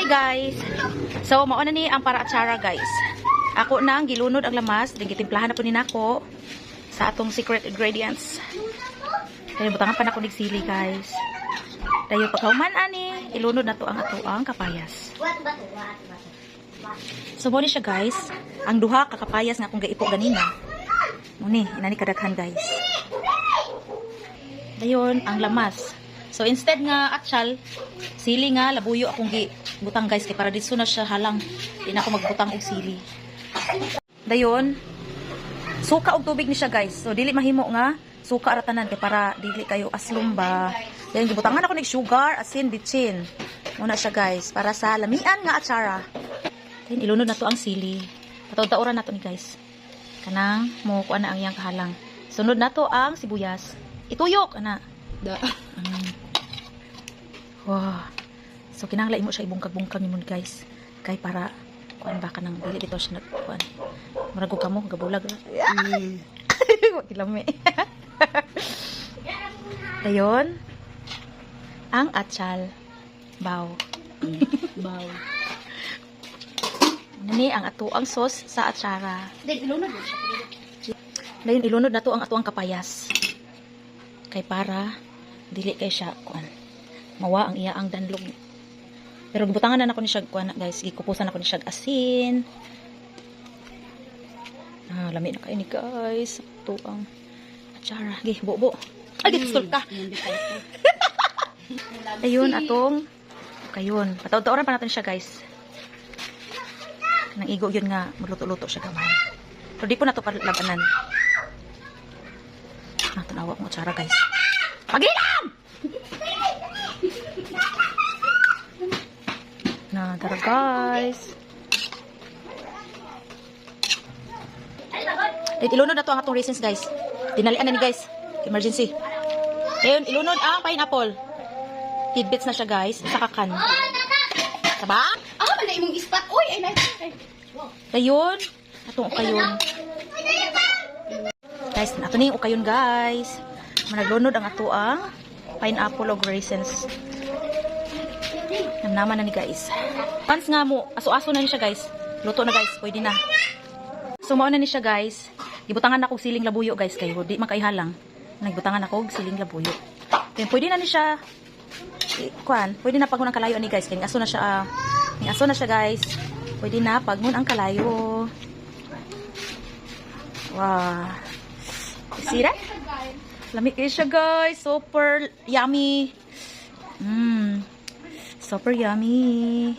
guys. So mao na ni ang para atsara guys. Ako na ang gilunod ang lamas, din gitimplahan na po ni nako sa atong secret ingredients. Kaya butangan pa na ko nig sili guys. Dayo pagkahuman ani, ilunod na to ang ato ang kapayas. So mo ni siya guys, ang duha ka kapayas nga akong gaipo ganina. Muni, inani kadaghan guys. Dayon ang lamas. So instead nga atsyal, sili nga labuyo akong gibutang guys kay para dito na siya halang. Di na ako magbutang og sili. Dayon, suka og tubig ni siya guys. So dili mahimo nga suka ratanan kay para dili kayo aslom ba. Dayon gibutangan ako nig sugar, asin, bitsin. Muna siya guys para sa lamian nga atsara. Dayon ilunod na to ang sili. Patawd-tawran na to ni guys. Kanang mo kuan na ang iyang kahalang. Sunod na to ang sibuyas. Ituyok ana. Da. Wow. So kinahanglan imo siya ibungkag-bungkag nimon guys. Kay para kuan ba ka nang dili dito siya kuan. Murag ko kamo gabulag. Kilami. Dayon ang atsyal. Baw. Baw. Nani ang ato ang sauce sa atsara. Dayon ilunod na to ang ato ang kapayas. Kay para dili kay siya kuan mawa ang iya ang danlog. Pero gibutangan na nako ni siya kuan guys, gikupusan nako ni siya asin. Lami na kay ni guys. Ito ang atsara. Gi bobo. Ay gitsul ka. Ayun atong kayon. Pataw-tawran pa natin siya guys. Nang igo yun nga magluto-luto siya gamay. Pero di po na to labanan. Tanawa mo atsara guys. Pagilan! Na, tara guys. Ilunod na to ang atong raisins guys. Dinalian na ni guys. Emergency. Ayun, ilunod ang pineapple. Tidbits na siya guys. Sa kakan. Saba? Wala imong ispat. Uy, ay nice. Dayon. Atong ukayon. Guys, ato ni ukayon guys. Managlunod ang ato ang pineapple o raisins. Namnaman na ni guys. Once nga mo, aso-aso na ni siya guys. Luto na guys, pwede na. Sumao na ni siya guys. Ibutangan ako og siling labuyo guys kayo. Di makaihalang. Nagbutangan ako og siling labuyo. Then pwede na ni siya. Kuan, pwede na pagun ang kalayo ni guys. Kaya aso na siya. Aso na siya guys. Pwede na pagun ang kalayo. Wow. See that? Lamig kayo siya guys. Super yummy. Super yummy.